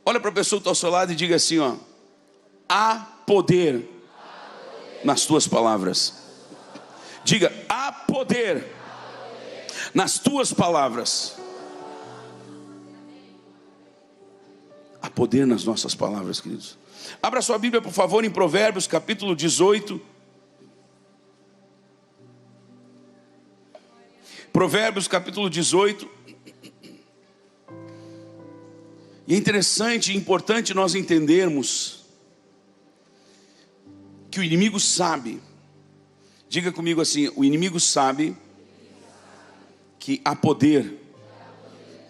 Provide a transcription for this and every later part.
Olha para a pessoa que está ao seu lado e diga assim, ó: há poder nas tuas palavras. Diga: há poder nas tuas palavras. Há poder nas nossas palavras, queridos. Abra sua Bíblia, por favor, em Provérbios capítulo 18. Provérbios capítulo 18. E é interessante e importante nós entendermos que o inimigo sabe. Diga comigo assim: o inimigo sabe que há poder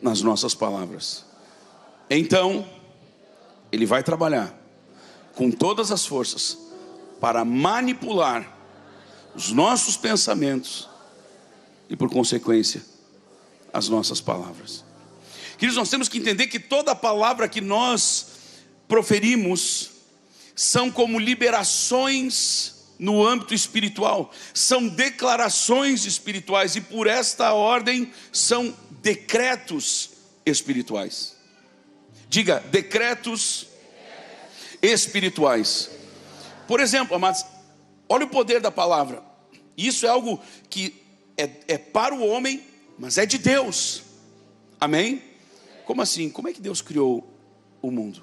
nas nossas palavras. Então, ele vai trabalhar com todas as forças para manipular os nossos pensamentos e, por consequência, as nossas palavras. Queridos, nós temos que entender que toda palavra que nós proferimos são como liberações no âmbito espiritual, são declarações espirituais, e por esta ordem são decretos espirituais. Diga: decretos espirituais. Por exemplo, amados, olha o poder da palavra. Isso é algo que é para o homem, mas é de Deus. Amém? Como assim? Como é que Deus criou o mundo?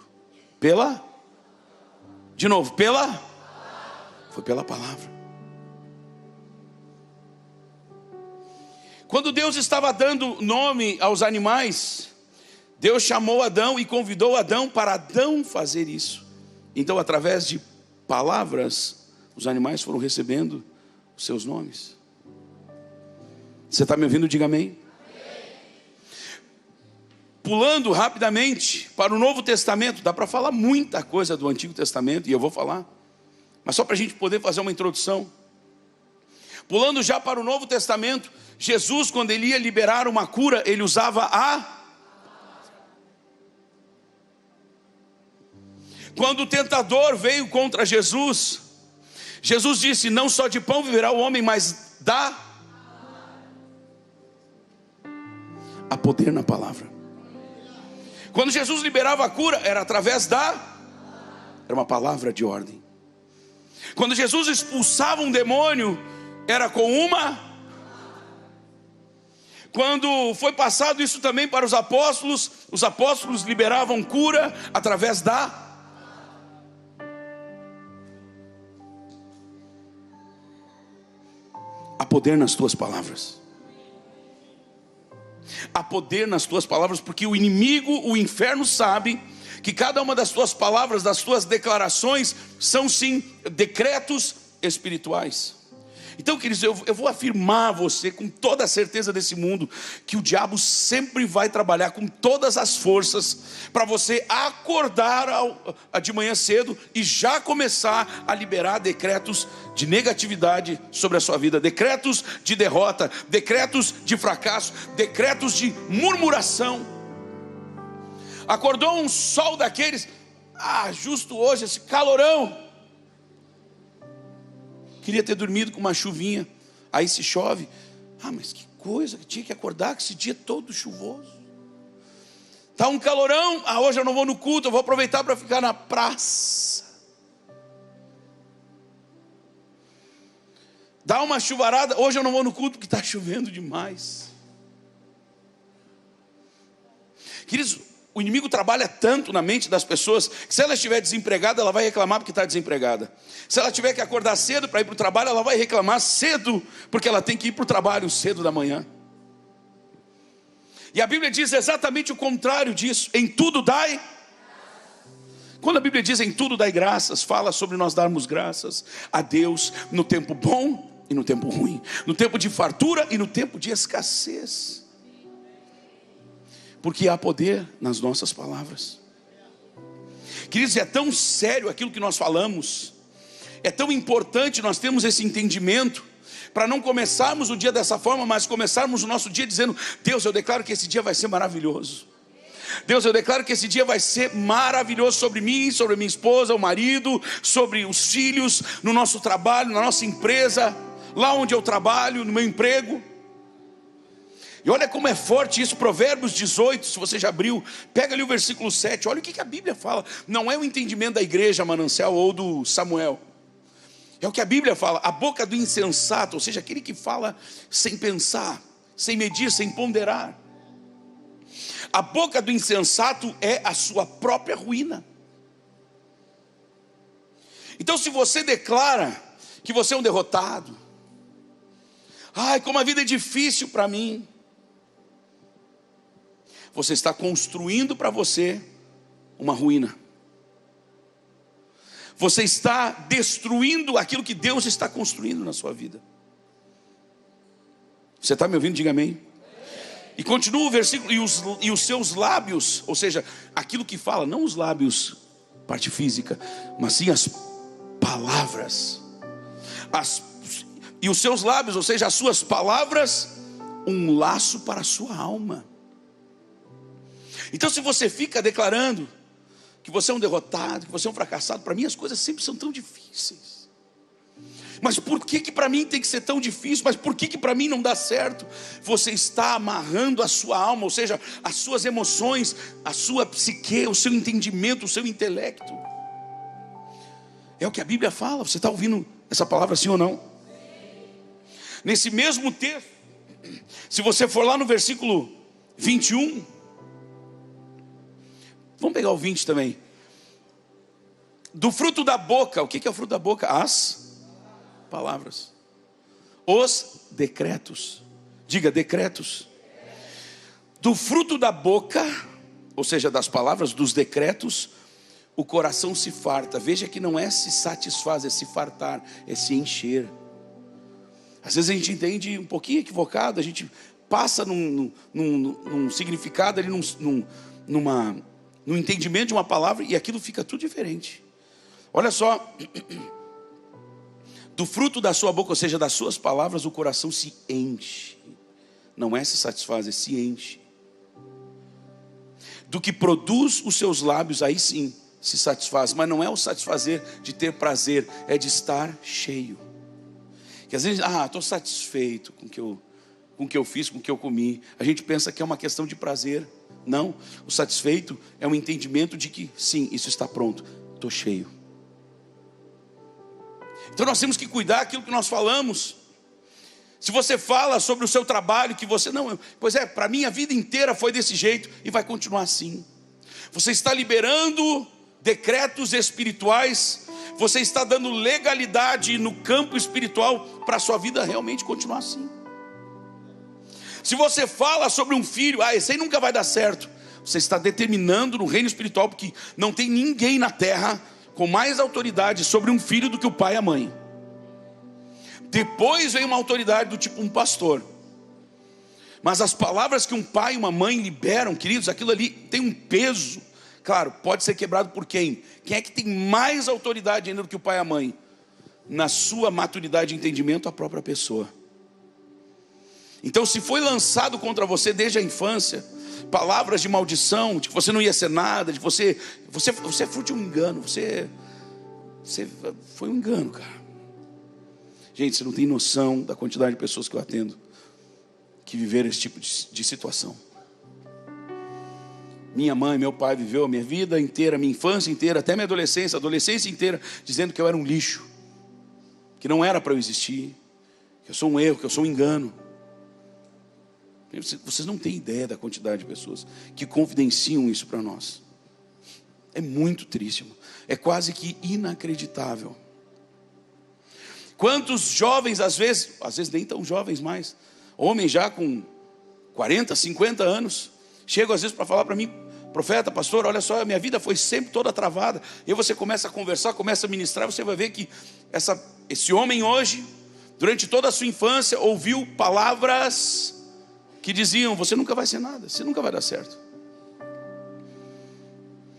De novo, foi pela palavra. Quando Deus estava dando nome aos animais, Deus chamou Adão e convidou Adão para Adão fazer isso. Então, através de palavras, os animais foram recebendo os seus nomes. Você está me ouvindo? Diga amém. Pulando rapidamente para o Novo Testamento, dá para falar muita coisa do Antigo Testamento, e eu vou falar, mas só para a gente poder fazer uma introdução. Pulando já para o Novo Testamento, Jesus, quando ele ia liberar uma cura, ele usava Quando o tentador veio contra Jesus, Jesus disse: não só de pão viverá o homem, mas há poder na palavra. Quando Jesus liberava a cura, era através era uma palavra de ordem. Quando Jesus expulsava um demônio, era com Quando foi passado isso também para os apóstolos liberavam cura através Há poder nas tuas palavras. Há poder nas tuas palavras, porque o inimigo, o inferno sabe que cada uma das tuas palavras, das tuas declarações, são sim decretos espirituais. Então, queridos, eu vou afirmar a você com toda a certeza desse mundo, que o diabo sempre vai trabalhar com todas as forças para você acordar de manhã cedo e já começar a liberar decretos de negatividade sobre a sua vida, decretos de derrota, decretos de fracasso, decretos de murmuração. Acordou um sol daqueles, justo hoje, esse calorão, queria ter dormido com uma chuvinha, aí se chove, mas que coisa, que tinha que acordar com esse dia todo chuvoso. Está um calorão, hoje eu não vou no culto, eu vou aproveitar para ficar na praça. Dá uma chuvarada, hoje eu não vou no culto porque está chovendo demais. Queridos, o inimigo trabalha tanto na mente das pessoas, que se ela estiver desempregada, ela vai reclamar porque está desempregada. Se ela tiver que acordar cedo para ir para o trabalho, ela vai reclamar cedo, porque ela tem que ir para o trabalho cedo da manhã. E a Bíblia diz exatamente o contrário disso: em tudo dai. Quando a Bíblia diz em tudo dai graças, fala sobre nós darmos graças a Deus no tempo bom e no tempo ruim, no tempo de fartura e no tempo de escassez. Porque há poder nas nossas palavras. Queridos, é tão sério aquilo que nós falamos, é tão importante nós termos esse entendimento, para não começarmos o dia dessa forma, mas começarmos o nosso dia dizendo: Deus, eu declaro que esse dia vai ser maravilhoso. Deus, eu declaro que esse dia vai ser maravilhoso sobre mim, sobre a minha esposa, o marido, sobre os filhos, no nosso trabalho, na nossa empresa, lá onde eu trabalho, no meu emprego. E olha como é forte isso, Provérbios 18, se você já abriu, pega ali o versículo 7, olha o que a Bíblia fala. Não é o entendimento da igreja Manancial ou do Samuel. É o que a Bíblia fala, a boca do insensato, ou seja, aquele que fala sem pensar, sem medir, sem ponderar. A boca do insensato é a sua própria ruína. Então se você declara que você é um derrotado, ai, como a vida é difícil para mim, você está construindo para você uma ruína. Você está destruindo aquilo que Deus está construindo na sua vida. Você está me ouvindo? Diga amém. E continua o versículo, e os seus lábios, ou seja, aquilo que fala, não os lábios, parte física, mas sim as palavras. E os seus lábios, ou seja, as suas palavras, um laço para a sua alma. Então se você fica declarando que você é um derrotado, que você é um fracassado, para mim as coisas sempre são tão difíceis. Mas por que para mim tem que ser tão difícil? Mas por que para mim não dá certo? Você está amarrando a sua alma, ou seja, as suas emoções, a sua psique, o seu entendimento, o seu intelecto. É o que a Bíblia fala. Você está ouvindo essa palavra sim ou não? Nesse mesmo texto, se você for lá no versículo 21, vamos pegar o 20 também. Do fruto da boca, o que é o fruto da boca? As palavras. Os decretos. Diga, decretos. Do fruto da boca, ou seja, das palavras, dos decretos, o coração se farta. Veja que não é se satisfaz, é se fartar, é se encher. Às vezes a gente entende um pouquinho equivocado, a gente passa num significado ali, no entendimento de uma palavra, e aquilo fica tudo diferente. Olha só, do fruto da sua boca, ou seja, das suas palavras, o coração se enche. Não é se satisfaz, é se enche. Do que produz os seus lábios, aí sim se satisfaz. Mas não é o satisfazer de ter prazer, é de estar cheio. Que às vezes, estou satisfeito com o que eu fiz, com o que eu comi. A gente pensa que é uma questão de prazer. Não, o satisfeito é um entendimento de que sim, isso está pronto, estou cheio. Então nós temos que cuidar daquilo que nós falamos. Se você fala sobre o seu trabalho, que você não, pois é, para mim a vida inteira foi desse jeito e vai continuar assim. Você está liberando decretos espirituais, você está dando legalidade no campo espiritual para a sua vida realmente continuar assim. Se você fala sobre um filho, esse aí nunca vai dar certo, você está determinando no reino espiritual, porque não tem ninguém na terra com mais autoridade sobre um filho do que o pai e a mãe. Depois vem uma autoridade do tipo um pastor. Mas as palavras que um pai e uma mãe liberam, queridos, aquilo ali tem um peso. Claro, pode ser quebrado por quem? Quem é que tem mais autoridade ainda do que o pai e a mãe? Na sua maturidade e entendimento, a própria pessoa. Então se foi lançado contra você desde a infância palavras de maldição, de que você não ia ser nada, de que você é fruto de um engano, você foi um engano, cara. Gente, você não tem noção da quantidade de pessoas que eu atendo que viveram esse tipo de situação. Minha mãe, meu pai viveu a minha vida inteira, minha infância inteira, até minha adolescência inteira, dizendo que eu era um lixo, que não era para eu existir, que eu sou um erro, que eu sou um engano. Vocês não têm ideia da quantidade de pessoas que confidenciam isso para nós. É muito triste, irmão. É quase que inacreditável. Quantos jovens, às vezes nem tão jovens mais, homens já com 40, 50 anos, chegam às vezes para falar para mim: profeta, pastor, olha só, a minha vida foi sempre toda travada. E você começa a conversar, começa a ministrar, você vai ver que esse homem hoje, durante toda a sua infância, ouviu palavras que diziam: você nunca vai ser nada, você nunca vai dar certo.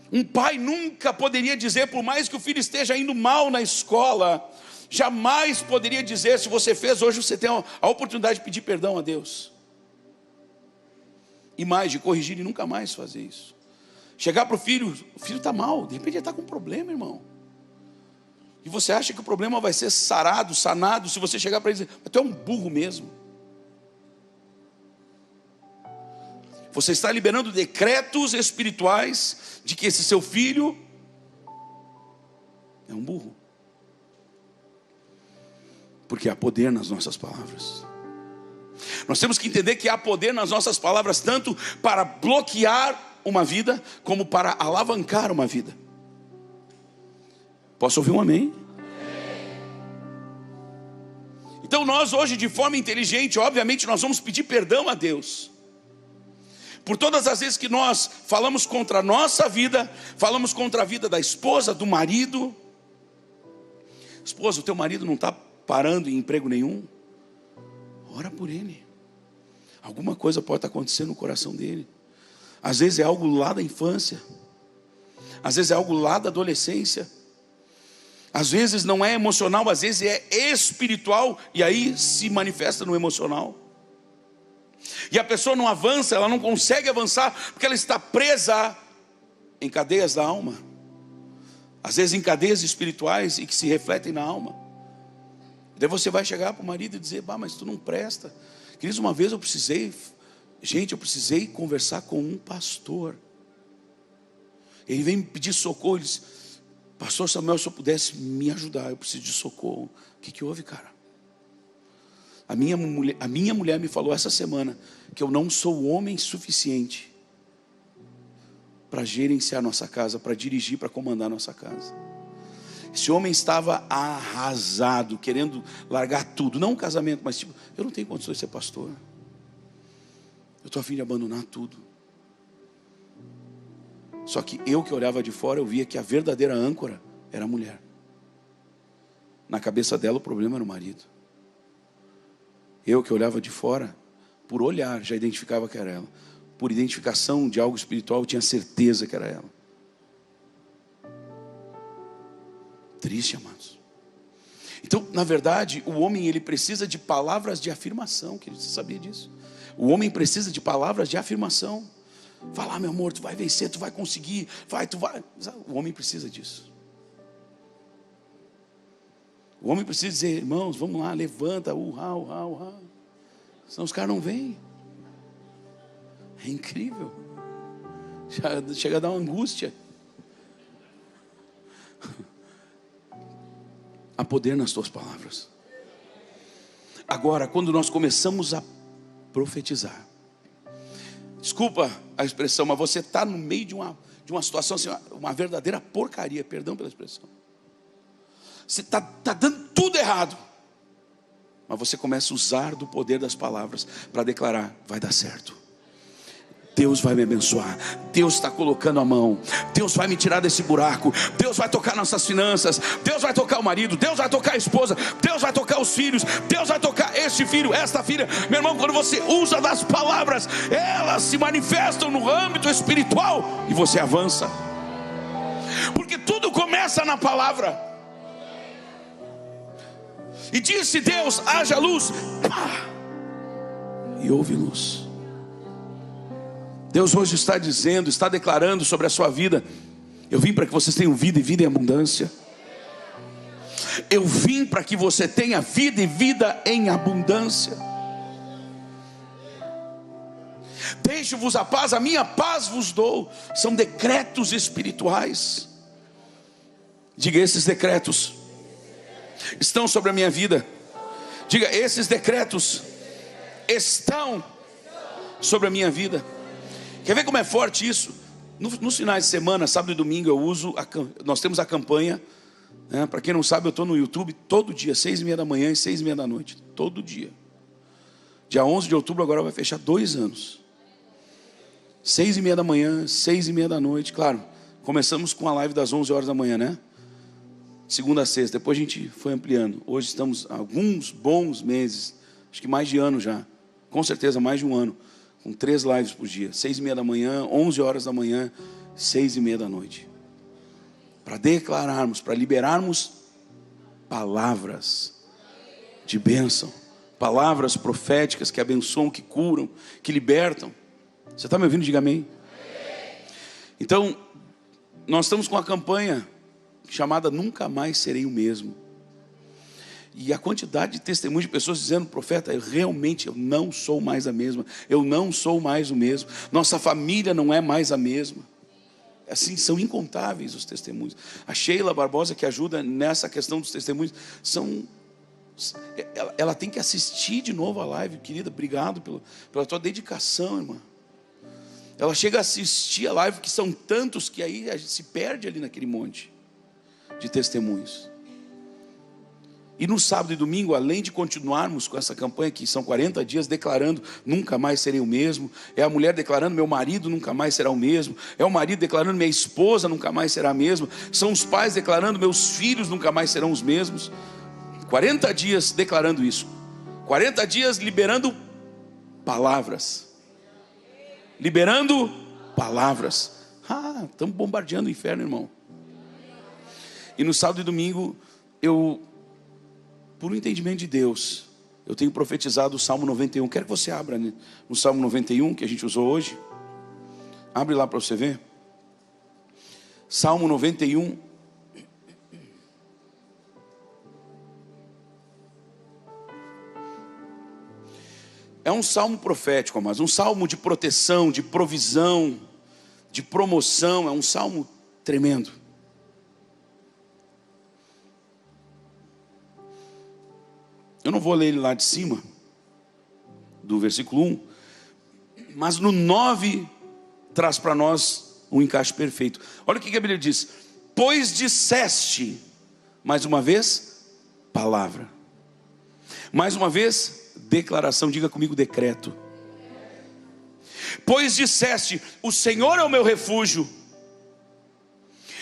Um pai nunca poderia dizer, por mais que o filho esteja indo mal na escola, jamais poderia dizer: se você fez hoje, você tem a oportunidade de pedir perdão a Deus. E mais, de corrigir e nunca mais fazer isso. Chegar para o filho está mal, de repente ele está com um problema, irmão. E você acha que o problema vai ser sanado, se você chegar para ele e dizer: tu é um burro mesmo. Você está liberando decretos espirituais de que esse seu filho é um burro. Porque há poder nas nossas palavras. Nós temos que entender que há poder nas nossas palavras, tanto para bloquear uma vida, como para alavancar uma vida. Posso ouvir um amém? Então nós hoje, de forma inteligente, obviamente nós vamos pedir perdão a Deus por todas as vezes que nós falamos contra a nossa vida, falamos contra a vida da esposa, do marido. Esposa, o teu marido não está parando em emprego nenhum? Ora por ele. Alguma coisa pode estar acontecendo no coração dele. Às vezes é algo lá da infância, às vezes é algo lá da adolescência, às vezes não é emocional, às vezes é espiritual, e aí se manifesta no emocional. E a pessoa não avança, ela não consegue avançar, porque ela está presa em cadeias da alma, às vezes em cadeias espirituais, e que se refletem na alma. Daí você vai chegar para o marido e dizer: mas tu não presta. Queridos, uma vez eu precisei conversar com um pastor. Ele veio me pedir socorro. Ele disse: pastor Samuel, se eu pudesse me ajudar, eu preciso de socorro. O que houve, cara? A minha mulher me falou essa semana que eu não sou homem suficiente para gerenciar nossa casa, para dirigir, para comandar nossa casa. Esse homem estava arrasado, querendo largar tudo, não um casamento, mas tipo, eu não tenho condições de ser pastor, eu estou a fim de abandonar tudo. Só que eu que olhava de fora, eu via que a verdadeira âncora era a mulher. Na cabeça dela o problema era o marido. Eu que olhava de fora, por olhar, já identificava que era ela. Por identificação de algo espiritual, eu tinha certeza que era ela. Triste, amados. Então, na verdade, o homem, ele precisa de palavras de afirmação, querido, você sabia disso? O homem precisa de palavras de afirmação. Fala: meu amor, tu vai vencer, tu vai conseguir, tu vai. O homem precisa disso. O homem precisa dizer: irmãos, vamos lá, levanta, urra, urra, urra. Senão os caras não vêm. É incrível. Chega a dar uma angústia. Há poder nas tuas palavras. Agora, quando nós começamos a profetizar, desculpa a expressão, mas você está no meio de uma situação assim, uma verdadeira porcaria, perdão pela expressão. Você está dando tudo errado, mas você começa a usar do poder das palavras para declarar: vai dar certo, Deus vai me abençoar, Deus está colocando a mão, Deus vai me tirar desse buraco, Deus vai tocar nossas finanças, Deus vai tocar o marido, Deus vai tocar a esposa, Deus vai tocar os filhos, Deus vai tocar este filho, esta filha. Meu irmão, quando você usa das palavras, elas se manifestam no âmbito espiritual e você avança, porque tudo começa na palavra. E disse Deus: haja luz, pá, e houve luz. Deus hoje está dizendo, está declarando sobre a sua vida: eu vim para que vocês tenham vida e vida em abundância. Eu vim para que você tenha vida e vida em abundância. Deixo-vos a paz, a minha paz vos dou. São decretos espirituais. Diga: esses decretos estão sobre a minha vida. Diga: esses decretos estão sobre a minha vida. Quer ver como é forte isso? Nos finais de semana, sábado e domingo, nós temos a campanha, né? Para quem não sabe, eu estou no YouTube todo dia, 6h30 da manhã e 6h30 da noite, todo dia. Dia 11 de outubro agora vai fechar 2 anos. 6h30 da manhã, 6h30 da noite. Claro, começamos com a live das 11 horas da manhã, né? Segunda a sexta, depois a gente foi ampliando. Hoje estamos há alguns bons meses, acho que mais de ano já, com certeza mais de um ano, com 3 lives por dia, 6h30 da manhã, 11 horas da manhã, 6h30 da noite, para declararmos, para liberarmos palavras de bênção, palavras proféticas que abençoam, que curam, que libertam. Você está me ouvindo? Diga amém. Então, nós estamos com a campanha chamada Nunca Mais Serei o Mesmo. E a quantidade de testemunhos de pessoas dizendo: profeta, eu não sou mais a mesma, eu não sou mais o mesmo, nossa família não é mais a mesma. Assim, são incontáveis os testemunhos. A Sheila Barbosa, que ajuda nessa questão dos testemunhos, ela tem que assistir de novo a live. Querida, obrigado pela tua dedicação, irmã. Ela chega a assistir a live, que são tantos que aí a gente se perde ali naquele monte de testemunhos. E no sábado e domingo, além de continuarmos com essa campanha, que são 40 dias declarando: nunca mais serei o mesmo. É a mulher declarando: meu marido nunca mais será o mesmo. É o marido declarando: minha esposa nunca mais será a mesma. São os pais declarando: meus filhos nunca mais serão os mesmos. 40 dias declarando isso. 40 dias liberando palavras. Liberando palavras. Estamos bombardeando o inferno, irmão. E no sábado e domingo, por um entendimento de Deus, eu tenho profetizado o Salmo 91. Quero que você abra, né, no Salmo 91, que a gente usou hoje. Abre lá para você ver. Salmo 91. É um salmo profético, mas um salmo de proteção, de provisão, de promoção. É um salmo tremendo. Eu não vou ler ele lá de cima, do versículo 1, mas no 9 traz para nós um encaixe perfeito. Olha o que a Bíblia diz: pois disseste, mais uma vez, palavra. Mais uma vez, declaração. Diga comigo: decreto. Pois disseste: o Senhor é o meu refúgio,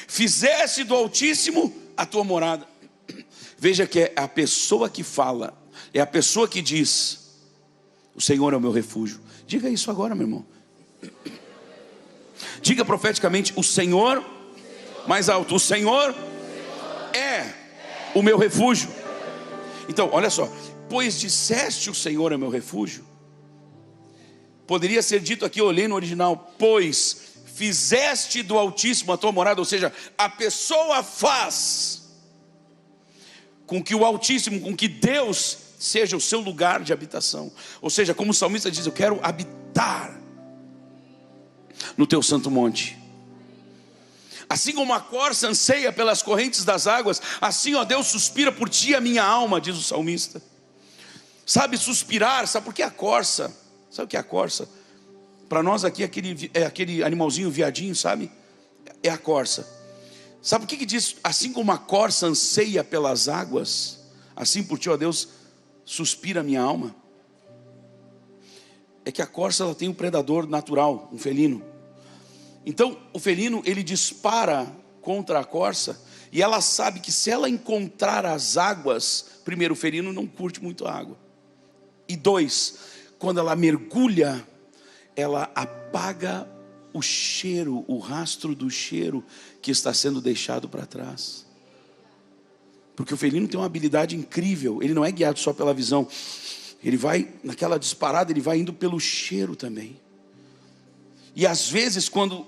fizeste do Altíssimo a tua morada. Veja que é a pessoa que fala, é a pessoa que diz: o Senhor é o meu refúgio. Diga isso agora, meu irmão. Diga profeticamente: o Senhor, mais alto, o Senhor é o meu refúgio. Então, olha só: pois disseste, o Senhor é o meu refúgio. Poderia ser dito aqui, eu olhei no original: pois fizeste do Altíssimo a tua morada. Ou seja, a pessoa faz com que o Altíssimo, com que Deus seja o seu lugar de habitação. Ou seja, como o salmista diz: eu quero habitar no teu santo monte. Assim como a corça anseia pelas correntes das águas, assim, ó Deus, suspira por ti a minha alma, diz o salmista. Sabe suspirar? Sabe por que a corça? Sabe o que é a corça? Para nós aqui é aquele animalzinho viadinho, sabe? É a corça. Sabe o que diz? Assim como a corça anseia pelas águas, assim por ti, ó Deus, suspira a minha alma. É que a corça, ela tem um predador natural, um felino. Então o felino, ele dispara contra a corça, e ela sabe que se ela encontrar as águas, primeiro, o felino não curte muito a água, e 2, quando ela mergulha, ela apaga o cheiro, o rastro do cheiro que está sendo deixado para trás. Porque o felino tem uma habilidade incrível. Ele não é guiado só pela visão. Ele vai, naquela disparada, ele vai indo pelo cheiro também. E às vezes, quando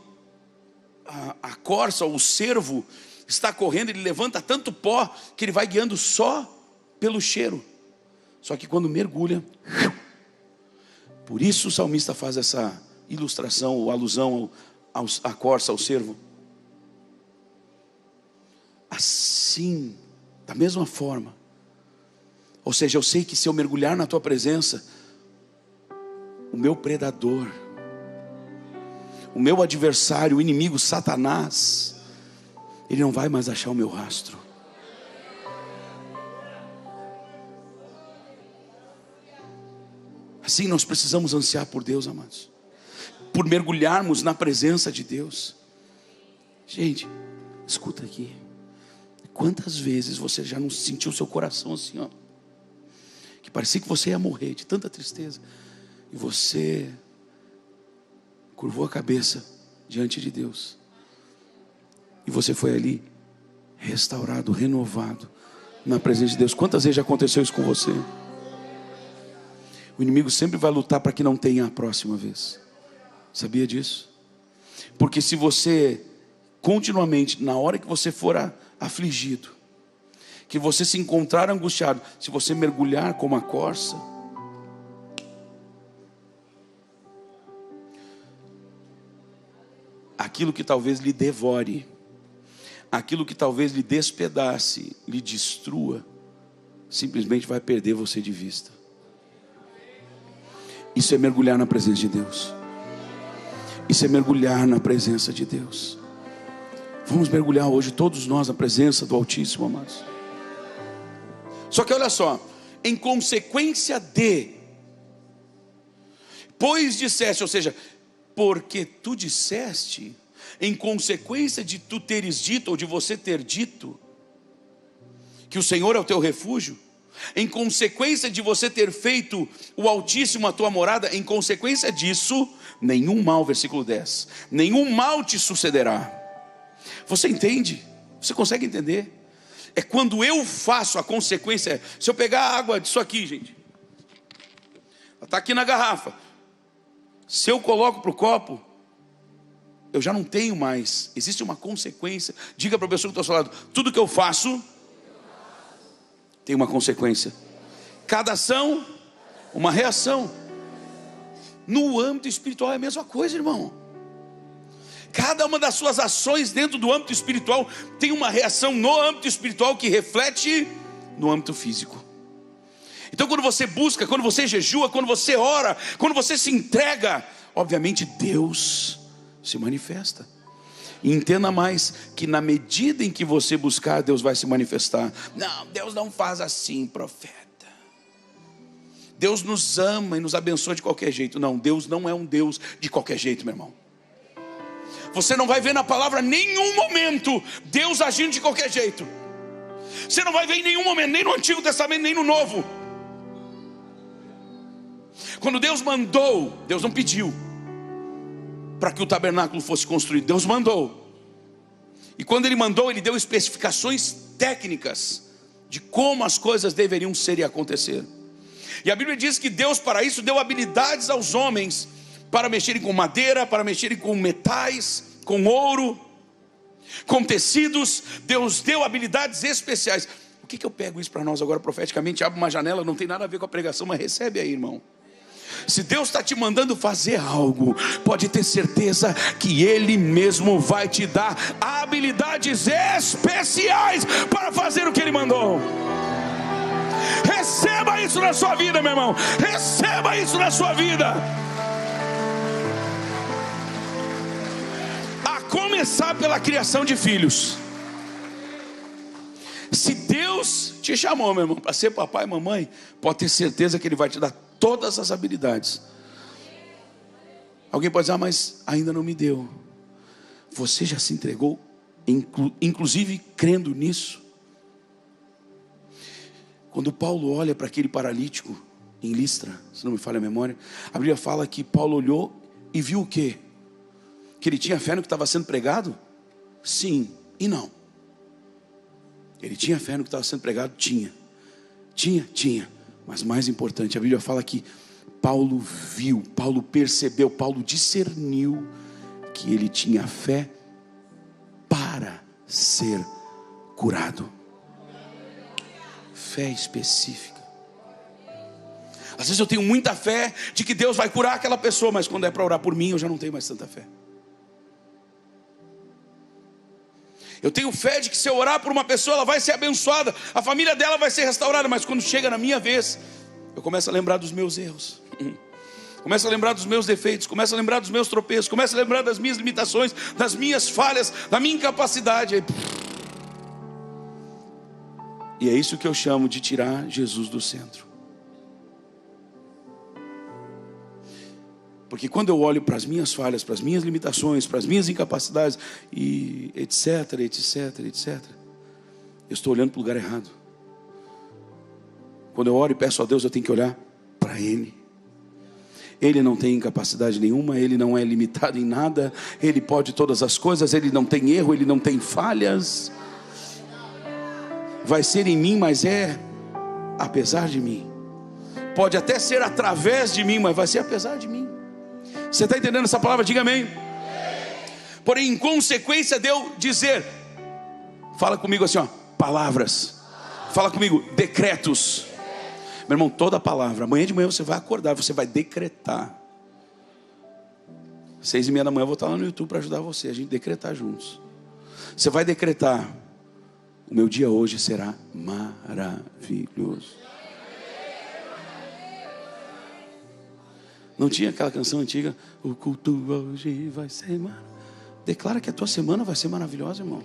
a corça ou o cervo está correndo, ele levanta tanto pó que ele vai guiando só pelo cheiro. Só que quando mergulha, por isso o salmista faz essa ilustração ou alusão à corça, ao cervo. Assim, da mesma forma, ou seja, eu sei que se eu mergulhar na tua presença, o meu predador, o meu adversário, o inimigo, Satanás, ele não vai mais achar o meu rastro. Assim nós precisamos ansiar por Deus, amados, por mergulharmos na presença de Deus. Gente, escuta aqui. Quantas vezes você já não sentiu seu coração assim, ó, que parecia que você ia morrer de tanta tristeza, e você curvou a cabeça diante de Deus, e você foi ali restaurado, renovado na presença de Deus? Quantas vezes já aconteceu isso com você? O inimigo sempre vai lutar para que não tenha a próxima vez. Sabia disso? Porque se você continuamente, na hora que você for afligido, que você se encontrar angustiado, se você mergulhar como a corça, aquilo que talvez lhe devore, aquilo que talvez lhe despedace, lhe destrua, simplesmente vai perder você de vista. Isso é mergulhar na presença de Deus. Isso é mergulhar na presença de Deus. Vamos mergulhar hoje todos nós na presença do Altíssimo, amados. Só que olha só, em consequência de, pois disseste, ou seja, porque tu disseste, em consequência de tu teres dito, ou de você ter dito, que o Senhor é o teu refúgio, em consequência de você ter feito o Altíssimo a tua morada, em consequência disso, nenhum mal, versículo 10, nenhum mal te sucederá. Você entende? Você consegue entender? É quando eu faço a consequência. Se eu pegar a água disso aqui, gente, ela está aqui na garrafa, se eu coloco para o copo, eu já não tenho mais, existe uma consequência. Diga para a pessoa que está ao seu lado: tudo que eu faço tem uma consequência. Cada ação, uma reação. No âmbito espiritual é a mesma coisa, irmão. Cada uma das suas ações dentro do âmbito espiritual tem uma reação no âmbito espiritual que reflete no âmbito físico. Então quando você busca, quando você jejua, quando você ora, quando você se entrega, obviamente Deus se manifesta. E entenda mais, que na medida em que você buscar, Deus vai se manifestar. Não, Deus não faz assim, profeta. Deus nos ama e nos abençoa de qualquer jeito. Não, Deus não é um Deus de qualquer jeito, meu irmão. Você não vai ver na palavra nenhum momento Deus agindo de qualquer jeito. Você não vai ver em nenhum momento, nem no Antigo Testamento, nem no Novo. Quando Deus mandou, Deus não pediu para que o tabernáculo fosse construído. Deus mandou. E quando Ele mandou, Ele deu especificações técnicas de como as coisas deveriam ser e acontecer. E a Bíblia diz que Deus para isso deu habilidades aos homens, para mexerem com madeira, para mexerem com metais, com ouro, com tecidos. Deus deu habilidades especiais. O que eu pego isso para nós agora profeticamente? Abre uma janela, não tem nada a ver com a pregação, mas recebe aí, irmão. Se Deus está te mandando fazer algo, pode ter certeza que Ele mesmo vai te dar habilidades especiais para fazer o que Ele mandou. Receba isso na sua vida, meu irmão. Receba isso na sua vida. A começar pela criação de filhos. Se Deus te chamou, meu irmão, para ser papai e mamãe, pode ter certeza que Ele vai te dar todas as habilidades. Alguém pode dizer: mas ainda não me deu. Você já se entregou, inclusive crendo nisso? Quando Paulo olha para aquele paralítico em Listra, se não me falha a memória, a Bíblia fala que Paulo olhou e viu o quê? Que ele tinha fé no que estava sendo pregado? Sim e não. Ele tinha fé no que estava sendo pregado? Tinha. Mas mais importante, a Bíblia fala que Paulo viu, Paulo percebeu, Paulo discerniu que ele tinha fé para ser curado. Fé específica. Às vezes eu tenho muita fé de que Deus vai curar aquela pessoa, mas quando é para orar por mim, eu já não tenho mais tanta fé. Eu tenho fé de que se eu orar por uma pessoa, ela vai ser abençoada, a família dela vai ser restaurada, mas quando chega na minha vez, eu começo a lembrar dos meus erros, começo a lembrar dos meus defeitos, começo a lembrar dos meus tropeços, começo a lembrar das minhas limitações, das minhas falhas, da minha incapacidade. E é isso que eu chamo de tirar Jesus do centro. Porque quando eu olho para as minhas falhas, para as minhas limitações, para as minhas incapacidades, e etc, eu estou olhando para o lugar errado. Quando eu oro e peço a Deus, eu tenho que olhar para Ele. Ele não tem incapacidade nenhuma, Ele não é limitado em nada, Ele pode todas as coisas, Ele não tem erro, Ele não tem falhas. Vai ser em mim, mas é apesar de mim. Pode até ser através de mim, mas vai ser apesar de mim. Você está entendendo essa palavra? Diga amém. Porém, em consequência de eu dizer, fala comigo assim, ó, palavras Fala comigo, decretos. Meu irmão, toda palavra. Amanhã de manhã você vai acordar, você vai decretar. 6:30 da manhã eu vou estar lá no YouTube para ajudar você, a gente decretar juntos. Você vai decretar: o meu dia hoje será maravilhoso. Não tinha aquela canção antiga, o culto hoje vai ser maravilhoso. Declara que a tua semana vai ser maravilhosa, irmão.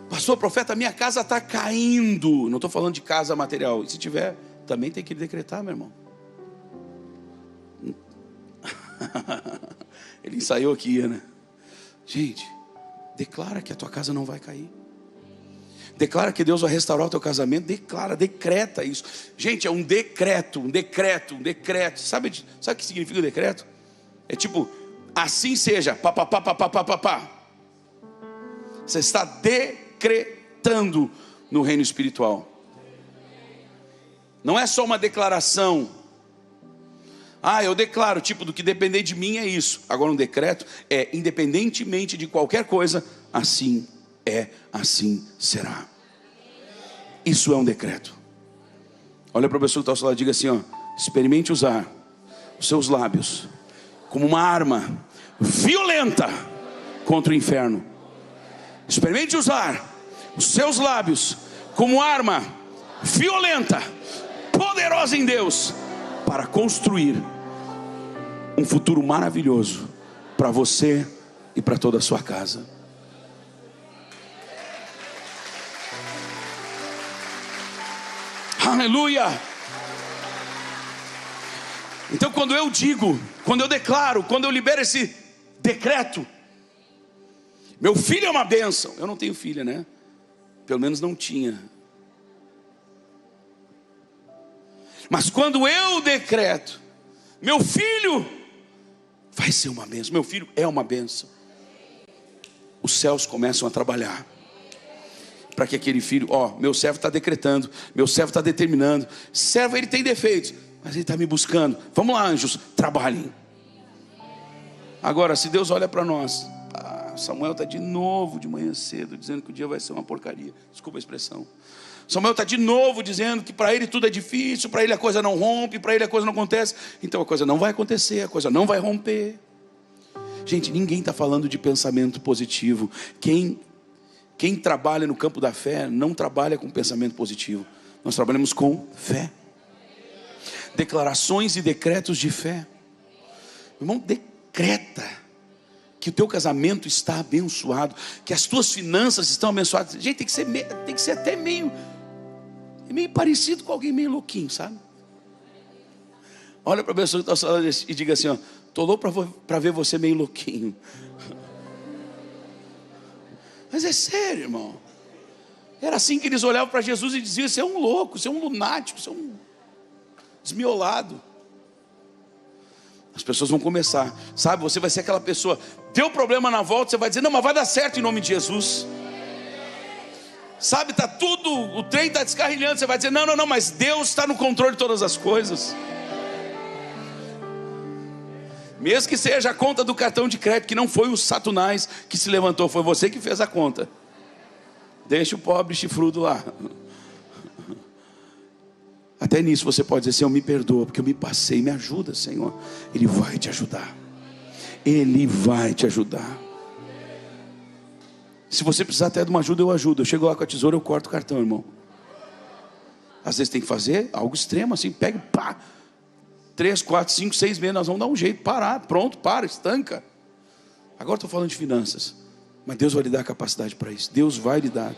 Pastor, profeta, minha casa está caindo. Não estou falando de casa material. E se tiver, também tem que decretar, meu irmão. Ele ensaiou aqui, né? Gente, declara que a tua casa não vai cair. Declara que Deus vai restaurar o teu casamento. Declara, decreta isso. Gente, é um decreto, um decreto, um decreto. Sabe o que significa o decreto? É tipo, assim seja, pá, pá, pá, pá, pá, pá, pá, pá. Você está decretando no reino espiritual. Não é só uma declaração. Eu declaro, tipo, do que depender de mim é isso. Agora um decreto é, independentemente de qualquer coisa, assim é, assim será. Isso é um decreto. Olha para a pessoa que está ao seu lado e diga assim, ó: experimente usar os seus lábios como uma arma violenta contra o inferno. Experimente usar os seus lábios como arma violenta, poderosa em Deus, para construir um futuro maravilhoso para você e para toda a sua casa. Aleluia! Então quando eu digo, quando eu declaro, quando eu libero esse decreto, meu filho é uma bênção. Eu não tenho filha, né? Pelo menos não tinha. Mas quando eu decreto, meu filho vai ser uma bênção. Meu filho é uma bênção. Os céus começam a trabalhar para que aquele filho, meu servo está decretando, meu servo está determinando. Servo, ele tem defeitos, mas ele está me buscando. Vamos lá, anjos, trabalhem. Agora, se Deus olha para nós, Samuel está de novo de manhã cedo dizendo que o dia vai ser uma porcaria. Desculpa a expressão. Samuel está de novo dizendo que para ele tudo é difícil, para ele a coisa não rompe, para ele a coisa não acontece. Então a coisa não vai acontecer, a coisa não vai romper. Gente, ninguém está falando de pensamento positivo. Quem trabalha no campo da fé não trabalha com pensamento positivo. Nós trabalhamos com fé. Declarações e decretos de fé. Irmão, decreta que o teu casamento está abençoado, que as tuas finanças estão abençoadas. Gente, tem que ser até meio parecido com alguém meio louquinho, sabe? Olha para a pessoa que está falando e diga assim, estou louco para ver você meio louquinho. Mas é sério, irmão. Era assim que eles olhavam para Jesus e diziam: você é um louco, você é um lunático, você é um desmiolado. As pessoas vão começar, sabe, você vai ser aquela pessoa, deu problema na volta, você vai dizer: não, mas vai dar certo em nome de Jesus. Sabe, está tudo, o trem está descarrilhando, você vai dizer: não, mas Deus está no controle de todas as coisas. Mesmo que seja a conta do cartão de crédito, que não foi o Satanás que se levantou, foi você que fez a conta. Deixa o pobre chifrudo lá. Até nisso você pode dizer: Senhor, me perdoa, porque eu me passei, me ajuda, Senhor. Ele vai te ajudar. Ele vai te ajudar. Se você precisar até de uma ajuda, eu ajudo. Eu chego lá com a tesoura, eu corto o cartão, irmão. Às vezes tem que fazer algo extremo assim, pega, pá. 3, 4, 5, 6 meses, nós vamos dar um jeito, parar, pronto, estanca. Agora estou falando de finanças, mas Deus vai lhe dar a capacidade para isso. Deus vai lhe dar.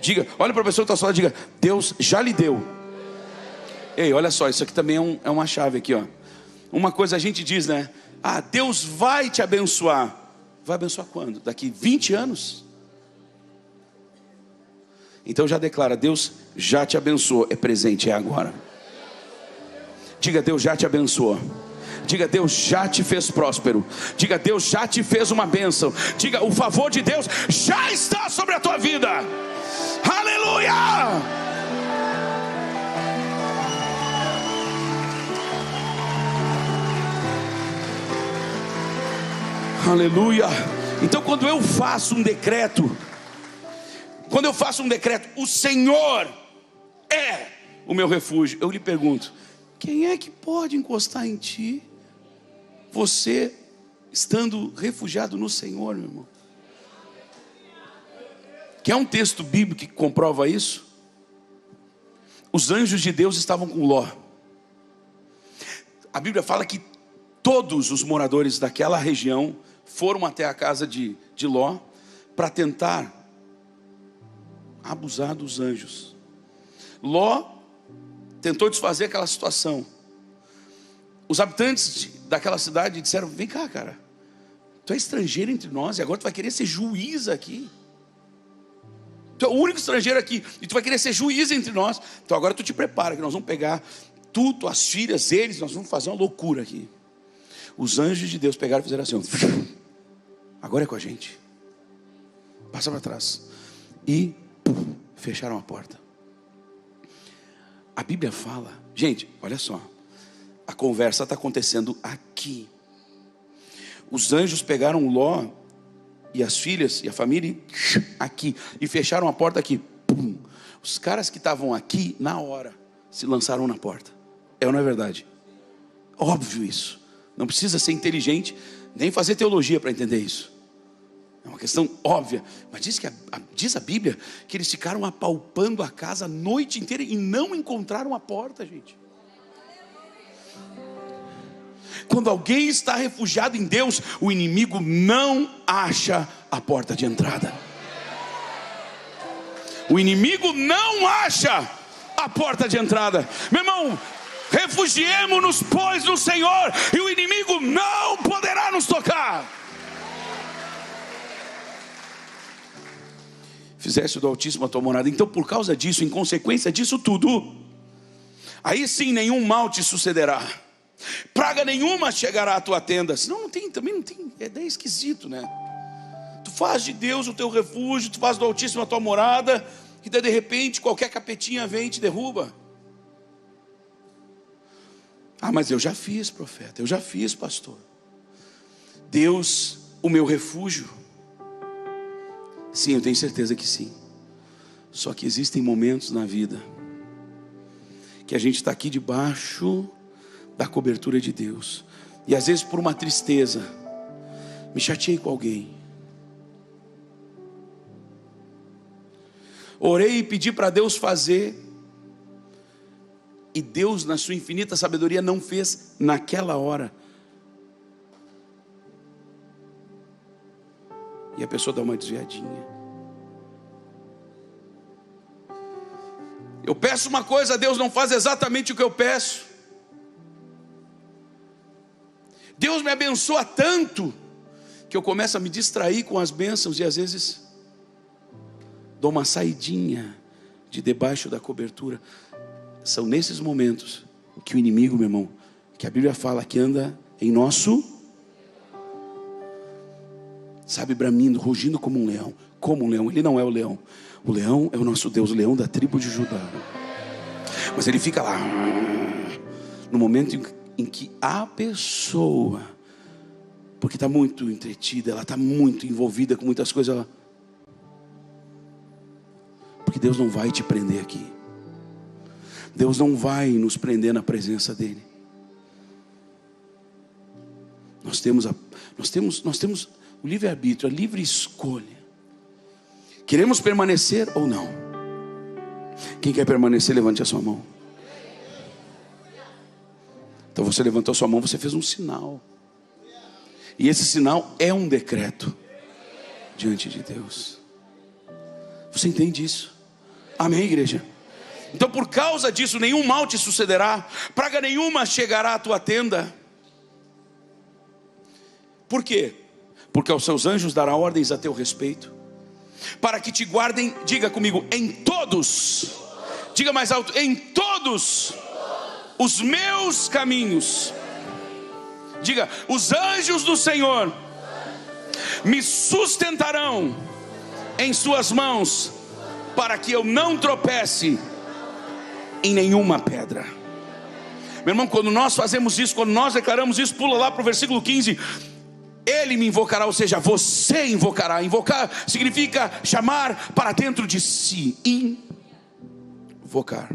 Diga, olha para a pessoa que está só, diga: Deus já lhe deu. Ei, olha só, isso aqui também é uma chave aqui, ó. Uma coisa a gente diz, né? Deus vai te abençoar. Vai abençoar quando? Daqui 20 anos? Então já declara: Deus já te abençoou. É presente, é agora. Diga: Deus já te abençoou. Diga: Deus já te fez próspero. Diga: Deus já te fez uma bênção. Diga: o favor de Deus já está sobre a tua vida. Aleluia! Aleluia! Então quando eu faço um decreto, o Senhor é o meu refúgio. Eu lhe pergunto, quem é que pode encostar em ti, você estando refugiado no Senhor, meu irmão? Quer um texto bíblico que comprova isso? Os anjos de Deus estavam com Ló. A Bíblia fala que todos os moradores daquela região foram até a casa de Ló para tentar abusar dos anjos. Ló tentou desfazer aquela situação. Os habitantes daquela cidade disseram: vem cá, cara, tu é estrangeiro entre nós e agora tu vai querer ser juiz aqui. Tu é o único estrangeiro aqui e tu vai querer ser juiz entre nós. Então agora tu te prepara que nós vamos pegar tu, tuas filhas, eles, nós vamos fazer uma loucura aqui. Os anjos de Deus pegaram e fizeram assim: agora é com a gente, passa para trás. E fecharam a porta. A Bíblia fala, gente, olha só, a conversa está acontecendo aqui. Os anjos pegaram Ló e as filhas e a família aqui e fecharam a porta aqui. Os caras que estavam aqui na hora se lançaram na porta. É ou não é verdade? Óbvio isso. Não precisa ser inteligente nem fazer teologia para entender isso. É uma questão óbvia. Mas diz a Bíblia que eles ficaram apalpando a casa a noite inteira e não encontraram a porta, gente. Quando alguém está refugiado em Deus, o inimigo não acha a porta de entrada. O inimigo não acha a porta de entrada. Meu irmão, refugiemo-nos, pois, no Senhor, e o inimigo não poderá nos tocar. Fizeste do Altíssimo a tua morada. Então, por causa disso, em consequência disso tudo, aí sim nenhum mal te sucederá, praga nenhuma chegará à tua tenda. Senão também não tem, é daí esquisito, né? Tu faz de Deus o teu refúgio, tu faz do Altíssimo a tua morada, e daí de repente qualquer capetinha vem e te derruba. Ah, mas eu já fiz, profeta, eu já fiz, pastor. Deus, o meu refúgio. Sim, eu tenho certeza que sim. Só que existem momentos na vida que a gente está aqui debaixo da cobertura de Deus, e às vezes por uma tristeza, me chateei com alguém, orei e pedi para Deus fazer, e Deus na sua infinita sabedoria não fez naquela hora, e a pessoa dá uma desviadinha. Eu peço uma coisa, Deus não faz exatamente o que eu peço. Deus me abençoa tanto que eu começo a me distrair com as bênçãos e às vezes dou uma saidinha de debaixo da cobertura. São nesses momentos que o inimigo, meu irmão, que a Bíblia fala que anda em nosso, sabe, bramindo, rugindo como um leão. Como um leão, ele não é o leão. O leão é o nosso Deus, o leão da tribo de Judá. Mas ele fica lá, no momento em que a pessoa, porque está muito entretida, ela está muito envolvida com muitas coisas, porque Deus não vai te prender aqui. Deus não vai nos prender na presença dEle. Nós temos o livre-arbítrio, a livre escolha. Queremos permanecer ou não? Quem quer permanecer, levante a sua mão. Então você levantou a sua mão, você fez um sinal. E esse sinal é um decreto diante de Deus. Você entende isso? Amém, igreja? Então por causa disso, nenhum mal te sucederá, praga nenhuma chegará à tua tenda. Por quê? Porque aos seus anjos dará ordens a teu respeito, para que te guardem, diga comigo, em todos, diga mais alto, em todos os meus caminhos. Diga, os anjos do Senhor me sustentarão em suas mãos, para que eu não tropece em nenhuma pedra. Meu irmão, quando nós fazemos isso, quando nós declaramos isso, pula lá para o versículo 15. Ele me invocará, ou seja, você invocará. Invocar significa chamar para dentro de si. focar.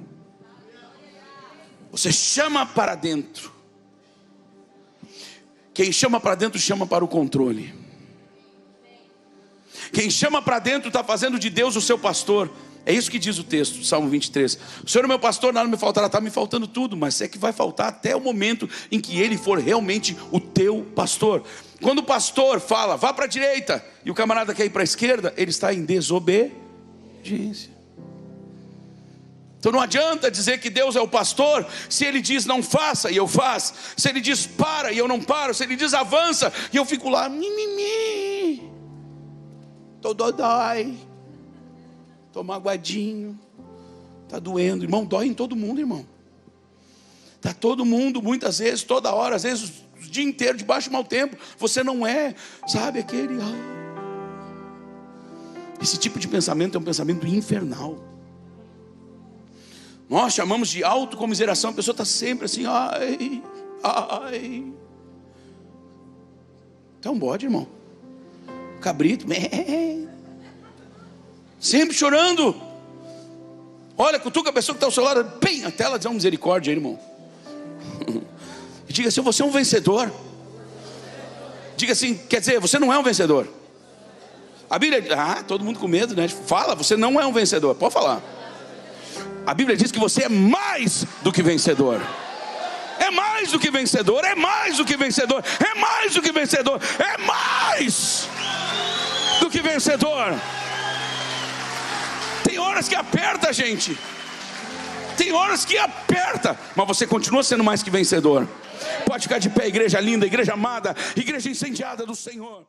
Você chama para dentro. Quem chama para dentro, chama para o controle. Quem chama para dentro está fazendo de Deus o seu pastor. É isso que diz o texto, Salmo 23. O Senhor é meu pastor, nada me faltará. Está me faltando tudo, mas é que vai faltar até o momento em que Ele for realmente o teu pastor. Quando o pastor fala, vá para a direita, e o camarada quer ir para a esquerda, ele está em desobediência. Então não adianta dizer que Deus é o pastor, se Ele diz não faça e eu faço, se Ele diz para e eu não paro, se Ele diz avança e eu fico lá, mimimi, tô dodói, tô magoadinho, tá doendo. Irmão, dói em todo mundo, irmão. Tá todo mundo, muitas vezes, toda hora, às vezes o dia inteiro, debaixo de mau tempo. Você não é, sabe, aquele... Esse tipo de pensamento é um pensamento infernal. Nós chamamos de autocomiseração. A pessoa está sempre assim, ai. Tá um bode, irmão. Cabrito, sempre chorando. Olha, cutuca a pessoa que está ao seu lado, bem, até ela dizer uma misericórdia, irmão. E diga assim, você é um vencedor. Diga assim, quer dizer, você não é um vencedor. A Bíblia, todo mundo com medo, né? Fala, você não é um vencedor, pode falar. A Bíblia diz que você é mais do que vencedor. É mais do que vencedor, é mais do que vencedor, é mais do que vencedor, é mais do que vencedor. Tem horas que aperta, gente. Tem horas que aperta, mas você continua sendo mais que vencedor. Pode ficar de pé, igreja linda, igreja amada, igreja incendiada do Senhor.